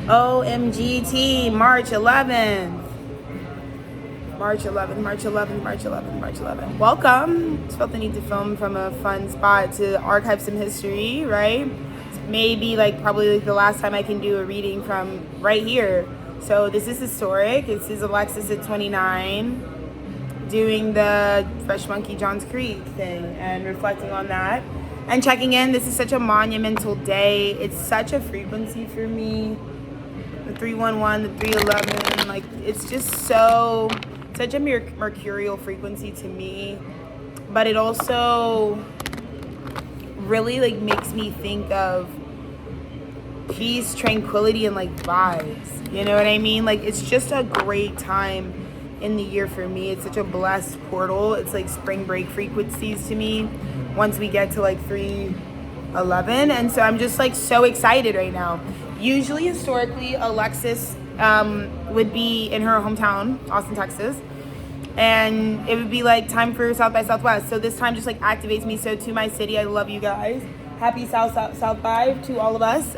OMGT, March 11th. March 11th, March 11th, March 11th, March 11th. Welcome. Just felt the need to film from a fun spot to archive some history, right? It's maybe probably the last time I can do a reading from right here. So this is historic. This is Alexis at 29 doing the Fresh Monkey Johns Creek thing and reflecting on that and checking in. This is such a monumental day. It's such a frequency for me. The 311, the 311, it's just such a mercurial frequency to me, but it also really makes me think of peace, tranquility, and vibes. You know what I mean? It's just a great time in the year for me. It's such a blessed portal. It's spring break frequencies to me once we get to 311, and so I'm just so excited right now. Usually, historically, Alexis would be in her hometown, Austin, Texas, and it would be time for South by Southwest. So this time just activates me so to my city. I love you guys. Happy South by to all of us.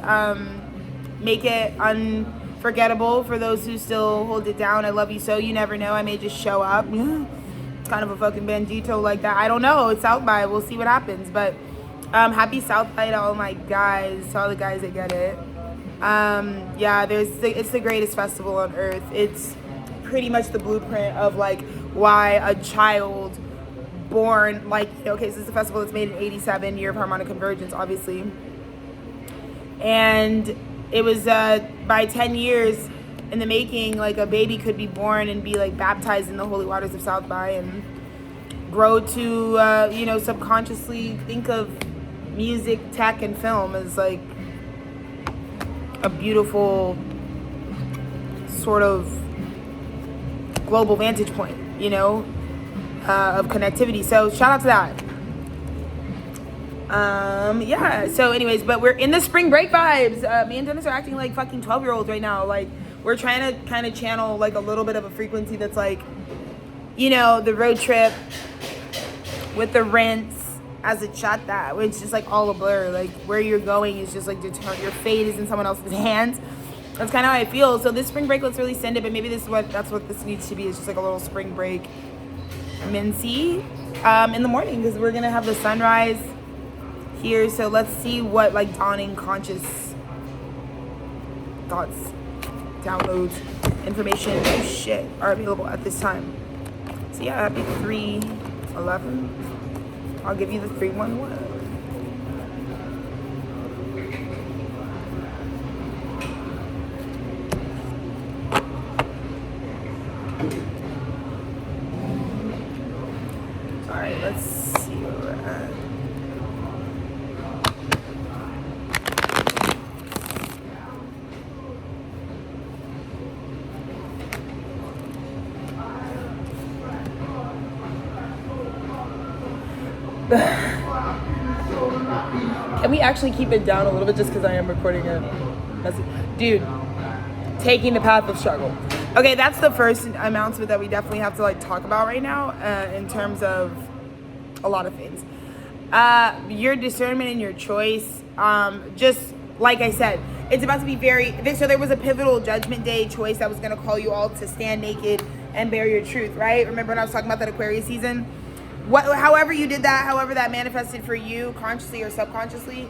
Make it unforgettable for those who still hold it down. I love you so. You never know. I may just show up. It's kind of a fucking bandito like that. I don't know. It's South by. We'll see what happens. But happy South by to all my guys, to all the guys that get it. It's the greatest festival on earth. It's pretty much the blueprint of why a child born so this is a festival that's made in 87, year of harmonic convergence, obviously, and it was by 10 years in the making. A baby could be born and be baptized in the holy waters of South by and grow to subconsciously think of music, tech, and film as a beautiful sort of global vantage point, of connectivity. So shout out to that. So anyways, but we're in the spring break vibes. Me and Dennis are acting like fucking 12-year-olds right now. We're trying to kind of channel a little bit of a frequency that's the road trip with the rinse as it shot that, which is all a blur. Where you're going is just your fate is in someone else's hands. That's kind of how I feel. So this spring break, let's really send it. But maybe that's what this needs to be. Is just a little spring break mincy in the morning, because we're gonna have the sunrise here. So let's see what dawning conscious thoughts, downloads, information, shit are available at this time. So yeah, happy 311. I'll give you the 311. All right, let's see where we're at. Can we actually keep it down a little bit, just because I am recording a message? Dude, taking the path of struggle. Okay, that's the first announcement that we definitely have to talk about right now, in terms of a lot of things. Your discernment and your choice, just like I said, it's about to be so there was a pivotal judgment day choice that was going to call you all to stand naked and bear your truth, right? Remember when I was talking about that Aquarius season? However you did that, however that manifested for you, consciously or subconsciously,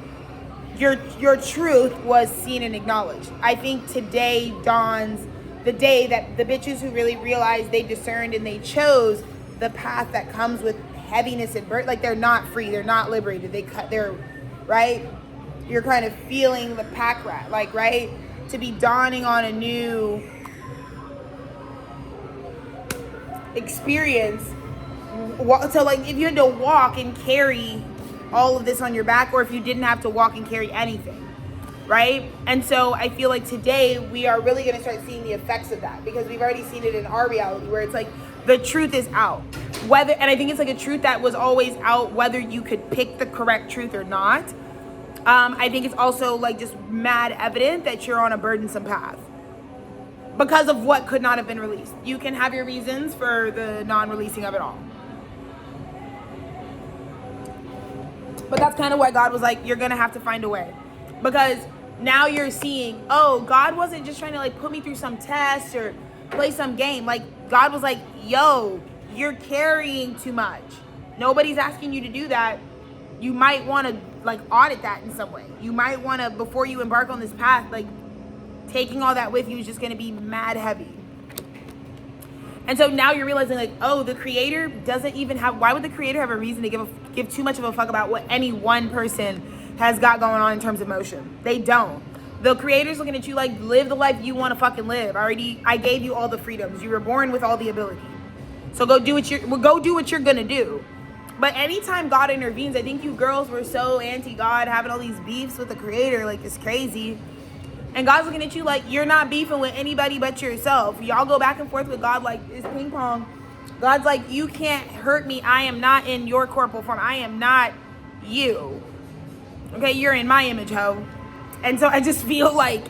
your truth was seen and acknowledged. I think today dawns the day that the bitches who really realized they discerned and they chose the path that comes with heaviness and burden. They're not free, they're not liberated. They're right. You're kind of feeling the pack rat, right, to be dawning on a new experience. So if you had to walk and carry all of this on your back, or if you didn't have to walk and carry anything, right? And so I feel today we are really going to start seeing the effects of that, because we've already seen it in our reality, where it's the truth is out. And I think it's a truth that was always out, whether you could pick the correct truth or not. I think it's also just mad evident that you're on a burdensome path because of what could not have been released. You can have your reasons for the non-releasing of it all. But that's kind of why God was you're going to have to find a way. Because now you're seeing, oh, God wasn't just trying to like put me through some test or play some game. Like God was like, yo, you're carrying too much. Nobody's asking you to do that. You might want to like audit that in some way. You might want to, before you embark on this path, like taking all that with you is just going to be mad heavy. And so now you're realizing like, oh, the creator doesn't even have, why would the creator have a reason to give too much of a fuck about what any one person has got going on in terms of motion? They don't. The creator's looking at you like, live the life you want to fucking live. I gave you all the freedoms. You were born with all the ability. So go do what you're gonna do. But anytime God intervenes, I think you girls were so anti-God, having all these beefs with the creator, like it's crazy. And God's looking at you like you're not beefing with anybody but yourself. Y'all go back and forth with God like it's ping pong. God's like, you can't hurt me. I am not in your corporal form. I am not you. Okay, you're in my image, ho. And so I just feel like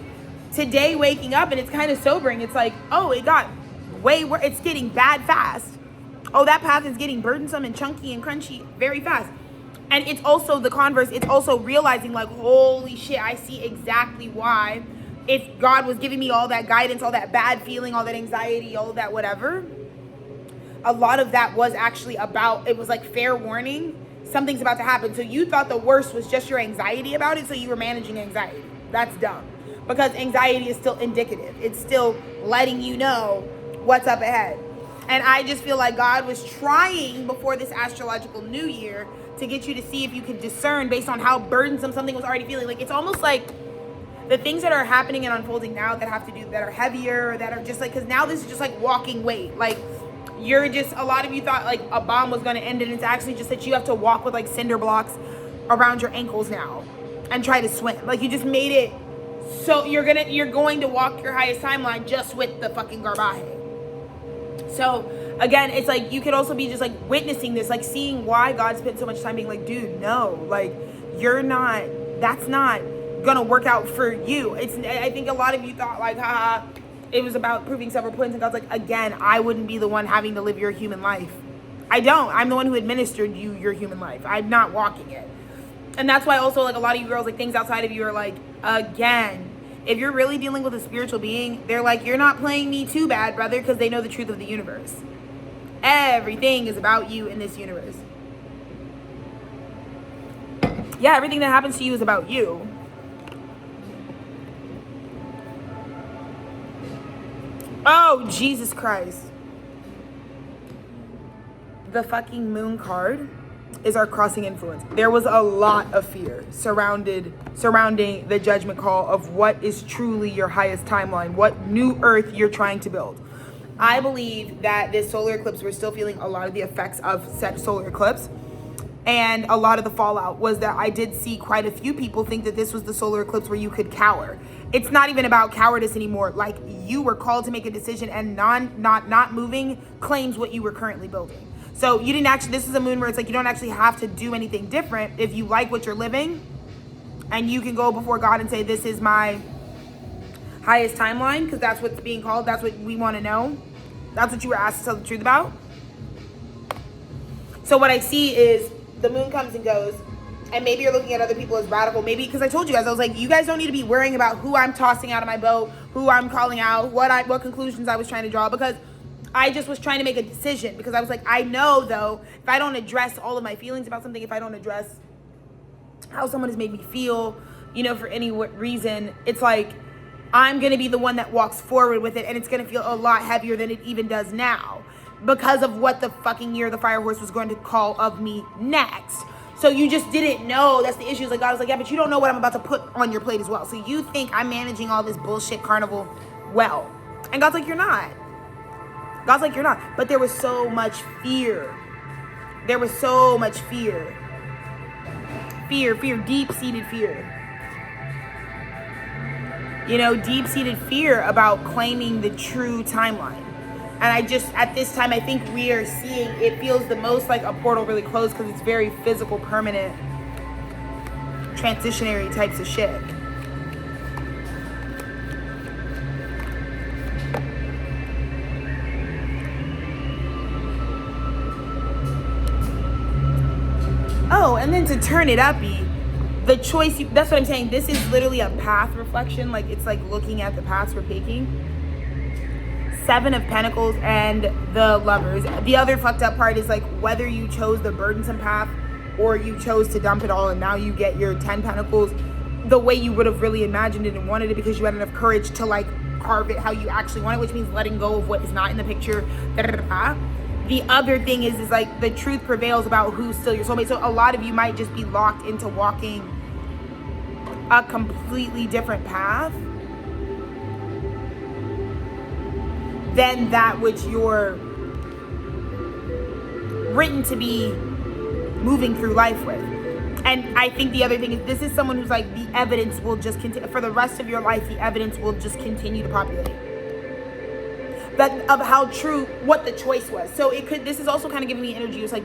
today waking up, and it's kind of sobering. It's like, oh, it got way worse. It's getting bad fast. Oh, that path is getting burdensome and chunky and crunchy very fast. And it's also the converse. It's also realizing like, holy shit, I see exactly why. If God was giving me all that guidance, all that bad feeling, all that anxiety, all of that whatever, a lot of that was actually about, it was like fair warning. Something's about to happen. So you thought the worst was just your anxiety about it. So you were managing anxiety. That's dumb. Because anxiety is still indicative. It's still letting you know what's up ahead. And I just feel like God was trying before this astrological new year to get you to see if you could discern based on how burdensome something was already feeling. Like it's almost like the things that are happening and unfolding now that have to do, that are heavier, that are just like, because now this is just like walking weight. Like you're just, a lot of you thought like a bomb was going to end, and it's actually just that you have to walk with like cinder blocks around your ankles now and try to swim. Like you just made it so you're going to walk your highest timeline just with the fucking garbage. So again, it's like you could also be just like witnessing this, like seeing why God spent so much time being like, dude, no, like that's not gonna work out for you. I think a lot of you thought like, haha, it was about proving several points, and God's like, again, I wouldn't be the one having to live your human life. I'm the one who administered you your human life. I'm not walking it. And that's why also like a lot of you girls, like things outside of you are like, again, if you're really dealing with a spiritual being, they're like, you're not playing me too bad, brother, because they know the truth of the universe. Everything is about you in this universe. Yeah, everything that happens to you is about you. Oh, Jesus Christ. The fucking moon card is our crossing influence. There was a lot of fear surrounding the judgment call of what is truly your highest timeline, what new earth you're trying to build. I believe that this solar eclipse, we're still feeling a lot of the effects of said solar eclipse. And a lot of the fallout was that I did see quite a few people think that this was the solar eclipse where you could cower. It's not even about cowardice anymore. Like you were called to make a decision, and not moving claims what you were currently building. So you didn't actually, this is a moon where it's like you don't actually have to do anything different if you like what you're living, and you can go before God and say, this is my highest timeline, because that's what's being called. That's what we want to know. That's what you were asked to tell the truth about. So what I see is the moon comes and goes, and maybe you're looking at other people as radical. Maybe because I told you guys, I was like, you guys don't need to be worrying about who I'm tossing out of my boat, who I'm calling out, what conclusions I was trying to draw, because I just was trying to make a decision, because I was like, I know though, if I don't address all of my feelings about something, if I don't address how someone has made me feel, for any reason, it's like, I'm going to be the one that walks forward with it, and it's going to feel a lot heavier than it even does now, because of what the fucking year the fire horse was going to call of me next. So you just didn't know. That's the issue. Like God was like, yeah, but you don't know what I'm about to put on your plate as well. So you think I'm managing all this bullshit carnival well. And God's like, you're not. God's like, you're not. But there was so much fear. There was so much fear. Fear, deep-seated fear. Deep-seated fear about claiming the true timeline. And at this time, I think we are seeing, it feels the most like a portal really closed, because it's very physical, permanent, transitionary types of shit. Oh, and then to turn it uppy, the choice, that's what I'm saying. This is literally a path reflection. Like, it's like looking at the paths we're taking. 7 of Pentacles and the Lovers. The other fucked up part is like whether you chose the burdensome path or you chose to dump it all and now you get your 10 Pentacles the way you would have really imagined it and wanted it, because you had enough courage to like carve it how you actually want it, which means letting go of what is not in the picture. The other thing is like the truth prevails about who's still your soulmate. So a lot of you might just be locked into walking a completely different path than that which you're written to be moving through life with. And I think the other thing is this is someone who's like, the evidence will just continue for the rest of your life. The evidence will just continue to populate that of how true what the choice was. So it could, this is also kind of giving me energy. It's like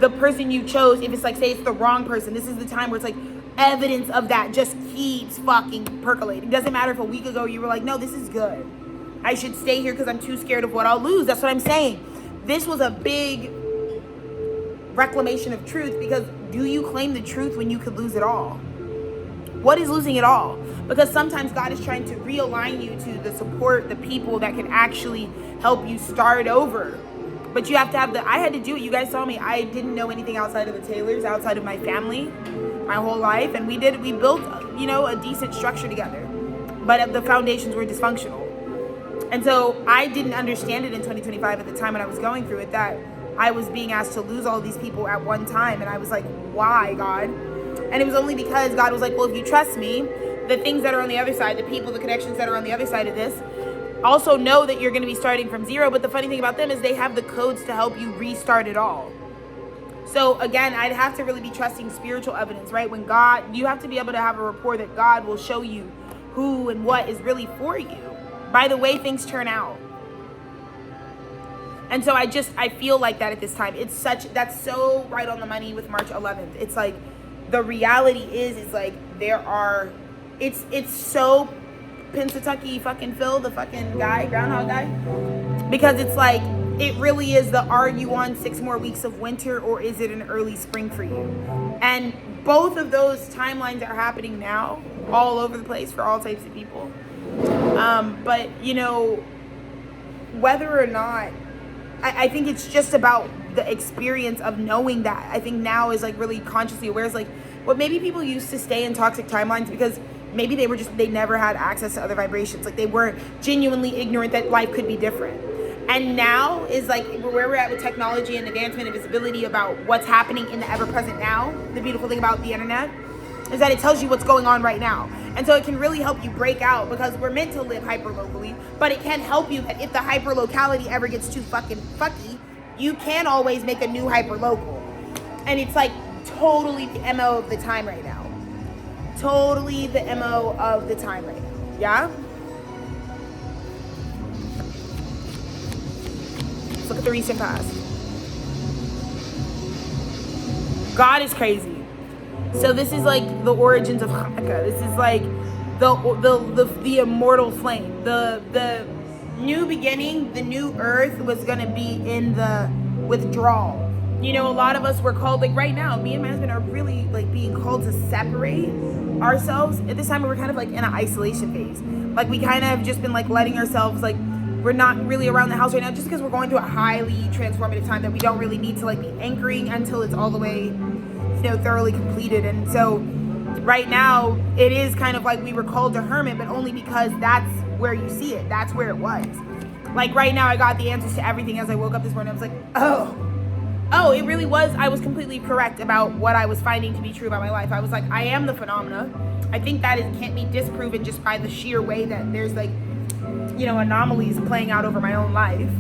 the person you chose, if it's like, say it's the wrong person, this is the time where it's like evidence of that just keeps fucking percolating. Doesn't matter if a week ago you were like, no, this is good, I should stay here because I'm too scared of what I'll lose. That's what I'm saying. This was a big reclamation of truth, because do you claim the truth when you could lose it all? What is losing it all? Because sometimes God is trying to realign you to the support, the people that can actually help you start over. But you have to have I had to do it. You guys saw me. I didn't know anything outside of the Taylors, outside of my family, my whole life. And we built, a decent structure together. But the foundations were dysfunctional. And so I didn't understand it in 2025 at the time when I was going through it, that I was being asked to lose all these people at one time. And I was like, why, God? And it was only because God was like, well, if you trust me, the things that are on the other side, the people, the connections that are on the other side of this, also know that you're going to be starting from zero. But the funny thing about them is they have the codes to help you restart it all. So again, I'd have to really be trusting spiritual evidence, right? When God, you have to be able to have a rapport that God will show you who and what is really for you by the way things turn out. And so I feel like that at this time. That's so right on the money with March 11th. It's like, the reality is like it's so Pennsatucky fucking Phil, the fucking guy, Groundhog guy. Because it's like, it really is are you on 6 more weeks of winter or is it an early spring for you? And both of those timelines are happening now, all over the place for all types of people. But, whether or not, I think it's just about the experience of knowing that. I think now is like really consciously aware. It's like what maybe people used to stay in toxic timelines because maybe they never had access to other vibrations. Like they weren't genuinely ignorant that life could be different. And now is like where we're at with technology and advancement and visibility about what's happening in the ever-present now. The beautiful thing about the internet is that it tells you what's going on right now. And so it can really help you break out, because we're meant to live hyper-locally, but it can help you that if the hyper-locality ever gets too fucking fucky, you can always make a new hyper-local. And it's like totally the MO of the time right now. Totally the MO of the time right now. Yeah? Let's look at the recent past. God is crazy. So this is like the origins of Hanukkah. This is like the immortal flame. The new beginning, the new earth was gonna be in the withdrawal. A lot of us were called, like right now, me and my husband are really like being called to separate ourselves. At this time we were kind of like in an isolation phase. Like we kind of have just been like letting ourselves, like we're not really around the house right now just because we're going through a highly transformative time that we don't really need to like be anchoring until it's all the way thoroughly completed. And so right now it is kind of like we were called to hermit, but only because that's where you see it. That's where it was. Like right now I got the answers to everything as I woke up this morning. I was like, oh, it really was. I was completely correct about what I was finding to be true about my life. I was like, I am the phenomena. I think that can't be disproven just by the sheer way that there's like, anomalies playing out over my own life.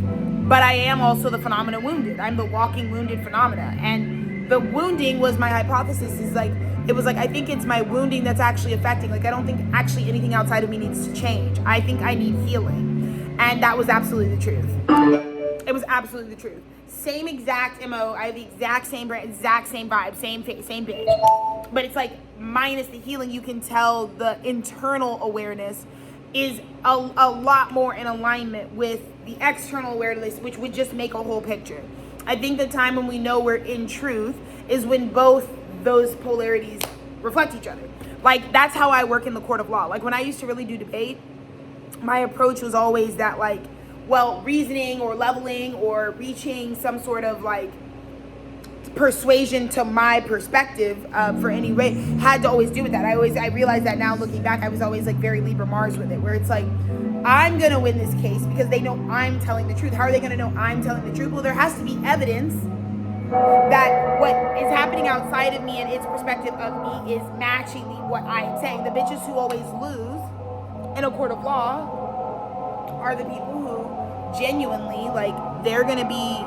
But I am also the phenomena wounded. I'm the walking wounded phenomena. And the wounding was my hypothesis, is like, it was like, I think it's my wounding that's actually affecting. Like, I don't think actually anything outside of me needs to change. I think I need healing. And that was absolutely the truth. It was absolutely the truth. Same exact MO. I have the exact same brand, exact same vibe, same face, same bitch. But it's like, minus the healing, you can tell the internal awareness is a lot more in alignment with the external awareness, which would just make a whole picture. I think the time when we know we're in truth is when both those polarities reflect each other. Like, that's how I work in the court of law. Like, when I used to really do debate, my approach was always that, like, well, reasoning or leveling or reaching some sort of, like, persuasion to my perspective for any rate had to always do with that. I realized that now looking back, I was always like very Libra Mars with it, where it's like, I'm gonna win this case because they know I'm telling the truth. How are they gonna know I'm telling the truth? Well, there has to be evidence that what is happening outside of me and its perspective of me is matching what I am saying. The bitches who always lose in a court of law are the people who genuinely, like, they're gonna be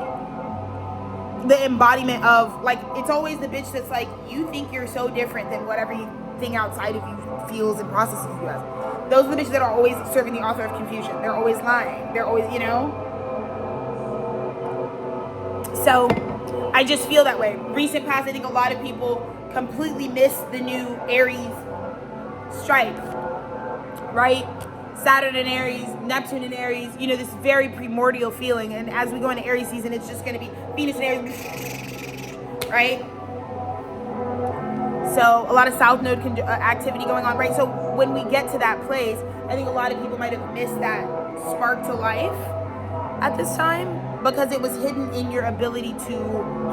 the embodiment of, like, it's always the bitch that's like, you think you're so different than what everything outside of you feels and processes you as. Those are the bitches that are always serving the author of confusion. They're always lying. They're always, you know? So I just feel that way. Recent past, I think a lot of people completely miss the new Aries stripe, right? Saturn in Aries, Neptune in Aries, you know, this very primordial feeling. And as we go into Aries season, it's just going to be Venus in Aries, right? So a lot of South Node activity going on, right? So when we get to that place, I think a lot of people might have missed that spark to life at this time because it was hidden in your ability to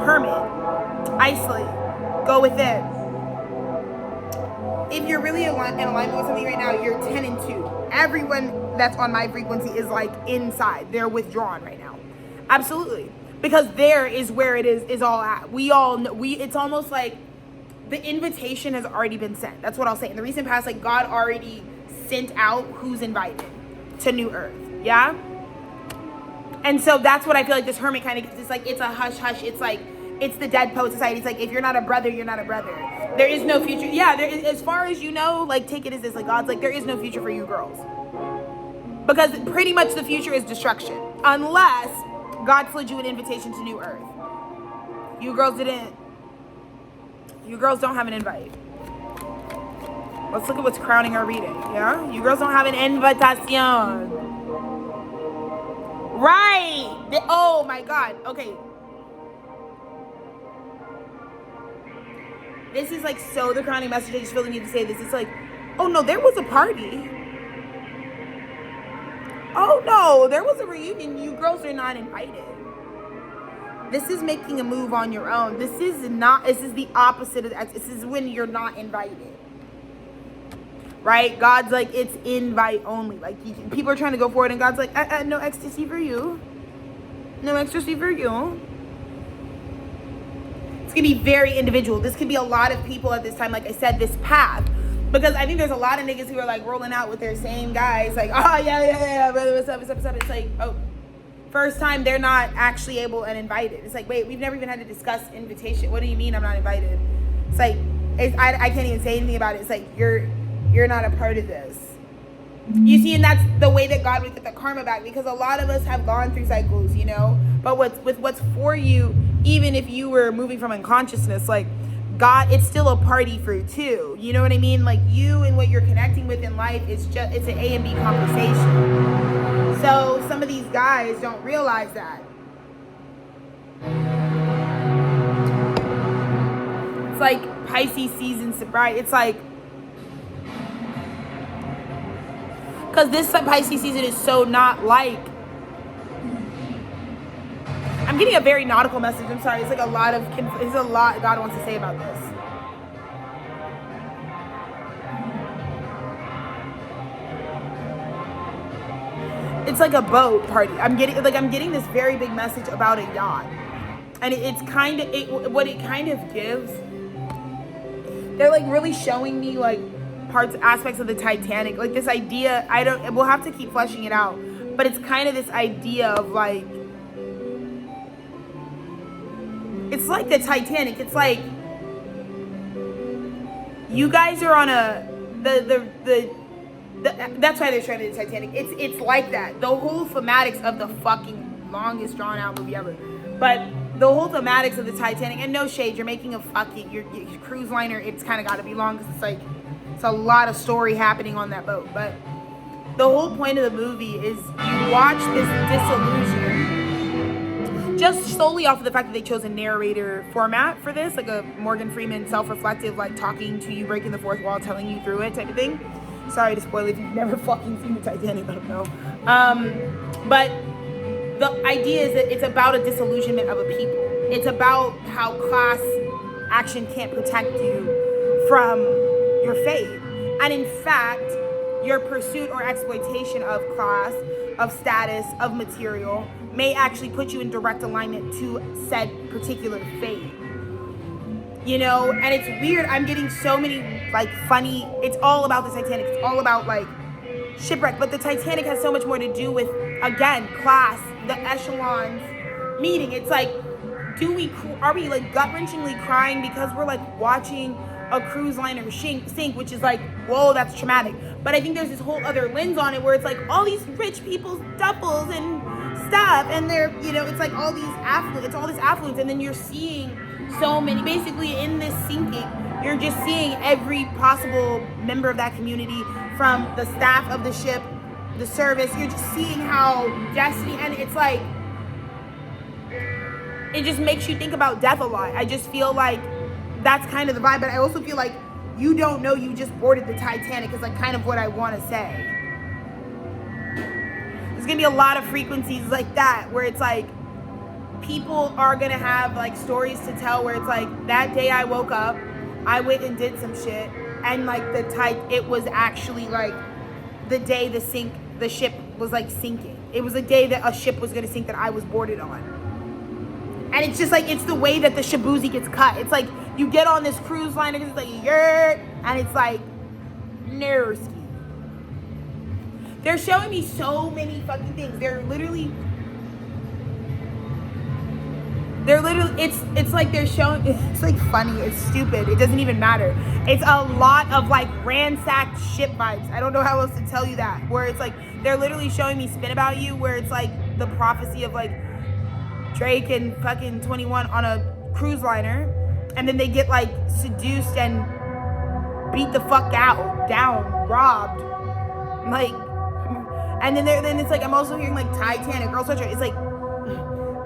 hermit, isolate, go within. If you're really in alignment with something right now, you're 10 and 2. Everyone that's on my frequency is like inside. They're withdrawn right now. Absolutely. Because there is where it is all at. We all know, it's almost like the invitation has already been sent. That's what I'll say. In the recent past, like, God already sent out who's invited to New Earth. Yeah? And so that's what I feel like this hermit kind of gets. It's like, it's a hush hush. It's like, it's the Dead Poet Society. It's like, if you're not a brother, you're not a brother. There is no future. Yeah, there is, as far as you know, like, take it as this. Like, God's like, there is no future for you girls. Because pretty much the future is destruction. Unless God slid you an invitation to New Earth. You girls didn't. You girls don't have an invite. Let's look at what's crowning our reading, yeah? You girls don't have an invitation. Right! Oh my God. Okay. This is like so the crowning message. I just feel the need to say this. It's like, oh no, there was a party. Oh no, there was a reunion. You girls are not invited. This is making a move on your own. This is the opposite of that. This is when you're not invited. Right? God's like, it's invite only. Like, people are trying to go for it, and God's like, no ecstasy for you. No ecstasy for you. It's going to be very individual. This could be a lot of people at this time, like I said, this path. Because I think there's a lot of niggas who are, like, rolling out with their same guys. Like, oh, yeah, brother, what's up? It's like, oh, first time they're not actually able and invited. It's like, wait, we've never even had to discuss invitation. What do you mean I'm not invited? It's like, I can't even say anything about it. It's like, you're not a part of this. You see, and that's the way that God would get the karma back, because a lot of us have gone through cycles, you know, but what's for you, even if you were moving from unconsciousness, like, God, it's still a party for two. You know what I mean? Like, you and what you're connecting with in life is just, it's an A and B conversation. So some of these guys don't realize that. It's like Pisces season sobriety. It's like, because this Pisces season is so not like, I'm getting a very nautical message. I'm sorry. It's like there's a lot God wants to say about this. It's like a boat party. I'm getting this very big message about a yacht. And it's kind of, what it kind of gives, they're like really showing me like aspects of the Titanic. Like this idea, we'll have to keep fleshing it out. But it's kind of this idea of like, it's like the Titanic. It's like you guys are on that's why they're showing the Titanic. It's like that. The whole thematics of the fucking longest drawn out movie ever. But the whole thematics of the Titanic, and no shade, you're making a fucking your cruise liner. It's kind of got to be long because it's a lot of story happening on that boat. But the whole point of the movie is you watch this disillusion. just solely off of the fact that they chose a narrator format for this, like a Morgan Freeman self-reflective, like talking to you, breaking the fourth wall, telling you through it type of thing. Sorry to spoil it if you've never fucking seen the Titanic, I don't know. But the idea is that it's about a disillusionment of a people. It's about how class action can't protect you from your fate. And in fact, your pursuit or exploitation of class, of status, of material may actually put you in direct alignment to said particular fate. You know, and it's weird. I'm getting so many like funny, it's all about the Titanic. It's all about like shipwreck. But the Titanic has so much more to do with, again, class, the echelons meeting. It's like, are we like gut-wrenchingly crying because we're like watching a cruise liner sink, which is like, whoa, that's traumatic. But I think there's this whole other lens on it where it's like all these rich people's duffels and stuff, and they're, you know, it's like all these it's all this affluence, and then you're seeing so many, basically in this sinking, you're just seeing every possible member of that community, from the staff of the ship, the service, you're just seeing how destiny, and it's like, it just makes you think about death a lot. I just feel like that's kind of the vibe, but I also feel like you don't know you just boarded the Titanic is like kind of what I want to say. There's gonna be a lot of frequencies like that where it's like people are gonna have like stories to tell where it's like, that day I woke up, I went and did some shit, and like it was actually like the day the ship was like sinking. It was a day that a ship was gonna sink that I was boarded on. And it's just like, it's the way that the shabuzi gets cut. It's like, you get on this cruise liner, it's like, yurt, and it's like, nerski. They're showing me so many fucking things. They're literally, it's like they're showing, it's like funny, it's stupid, it doesn't even matter. It's a lot of like ransacked ship vibes. I don't know how else to tell you that. Where it's like, they're literally showing me Spin About You, where it's like the prophecy of like Drake and fucking 21 on a cruise liner, and then they get like seduced and beat the fuck down, robbed, like, and then it's like, I'm also hearing like Titanic, Girl Sweatshirt. It's like,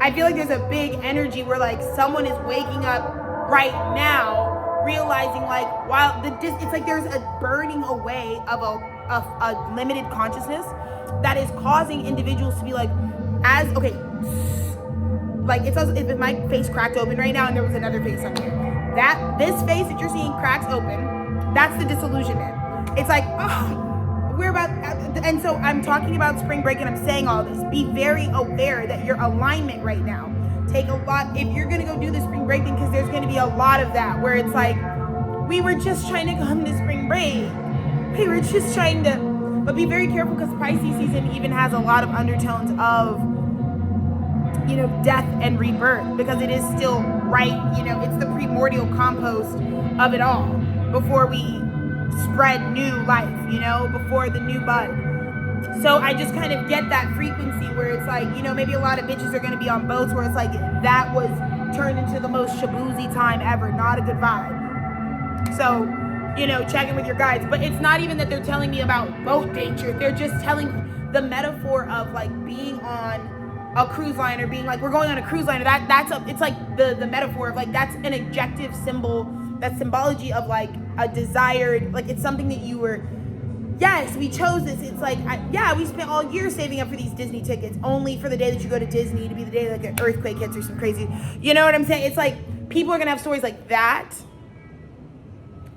I feel like there's a big energy where like someone is waking up right now, realizing like, while it's like there's a burning away of a limited consciousness that is causing individuals to be like, like, it's also, if my face cracked open right now and there was another face on here, this face that you're seeing cracks open, that's the disillusionment. It's like, oh, we're about, and so I'm talking about spring break and I'm saying all this. Be very aware that your alignment right now, take a lot, if you're gonna go do the spring break thing, because there's gonna be a lot of that where it's like, we were just trying to come to spring break. We were just trying to, but be very careful, because Pisces season even has a lot of undertones of, you know, death and rebirth, because it is still right, you know, it's the primordial compost of it all before we spread new life, you know, before the new bud. So I just kind of get that frequency where it's like, you know, maybe a lot of bitches are going to be on boats where it's like, that was turned into the most shabuzi time ever, not a good vibe. So, you know, check in with your guides. But it's not even that they're telling me about boat danger, they're just telling the metaphor of like being on a cruise liner, being like, we're going on a cruise liner, it's like the metaphor of like, that's an objective symbol, that symbology of like a desired, like, it's something that you were, yes, we chose this. It's like, we spent all year saving up for these Disney tickets, only for the day that you go to Disney to be the day like an earthquake hits or some crazy, you know what I'm saying? It's like, people are gonna have stories like that,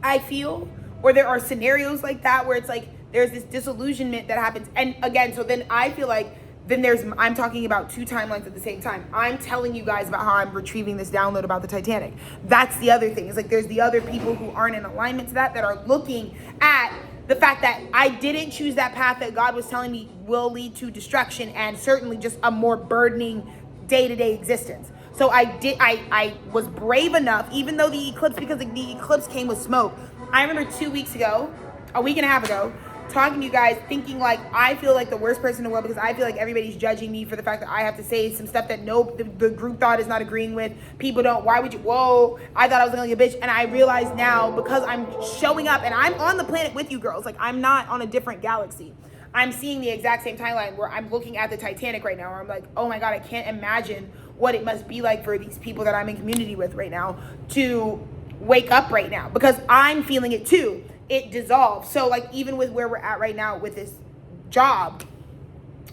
I feel, or there are scenarios like that where it's like, there's this disillusionment that happens. And again, so then I feel like, I'm talking about two timelines at the same time. I'm telling you guys about how I'm retrieving this download about the Titanic. That's the other thing. It's like, there's the other people who aren't in alignment to that are looking at the fact that I didn't choose that path that God was telling me will lead to destruction and certainly just a more burdening day-to-day existence. So I was brave enough, even though the eclipse, because the eclipse came with smoke. I remember 2 weeks ago, a week and a half ago, talking to you guys, thinking like I feel like the worst person in the world because I feel like everybody's judging me for the fact that I have to say some stuff that the group thought is not agreeing with. People don't, why would you, whoa, I thought I was gonna be a bitch. And I realize now, because I'm showing up and I'm on the planet with you girls, like I'm not on a different galaxy. I'm seeing the exact same timeline where I'm looking at the Titanic right now, where I'm like, oh my God, I can't imagine what it must be like for these people that I'm in community with right now to wake up right now, because I'm feeling it too. It dissolves. So like even with where we're at right now with this job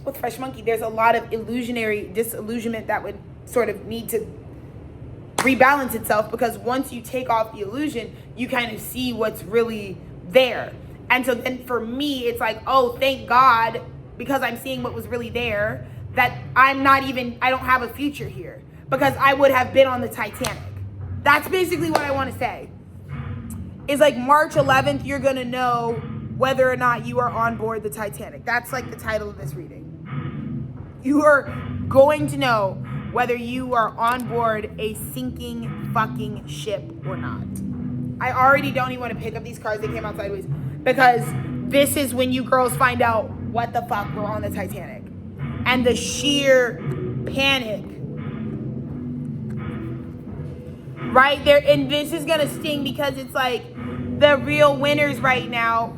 with Fresh Monkey, there's a lot of illusionary disillusionment that would sort of need to rebalance itself, because once you take off the illusion, you kind of see what's really there. And so then for me, it's like, oh, thank God, because I'm seeing what was really there, that I don't have a future here, because I would have been on the Titanic. That's basically what I want to say. Is like March 11th, you're going to know whether or not you are on board the Titanic. That's like the title of this reading. You are going to know whether you are on board a sinking fucking ship or not. I already don't even want to pick up these cards. They came out sideways. Because this is when you girls find out what the fuck we're on the Titanic. And the sheer panic. Right there. And this is going to sting, because it's like the real winners right now.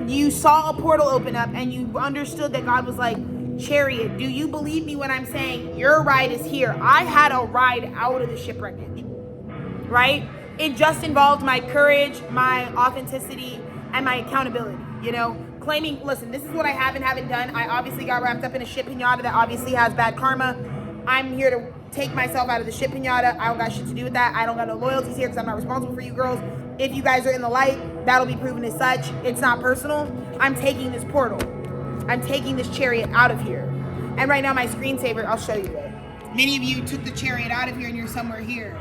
You saw a portal open up and you understood that God was like, Chariot, do you believe me when I'm saying your ride is here? I had a ride out of the shipwreckage, right? It just involved my courage, my authenticity, and my accountability, you know? Claiming, listen, this is what I haven't done. I obviously got wrapped up in a ship pinata that obviously has bad karma. I'm here to take myself out of the ship pinata. I don't got shit to do with that. I don't got no loyalties here because I'm not responsible for you girls. If you guys are in the light, that'll be proven as such. It's not personal. I'm taking this portal. I'm taking this chariot out of here. And right now my screensaver, I'll show you it. Many of you took the chariot out of here and you're somewhere here.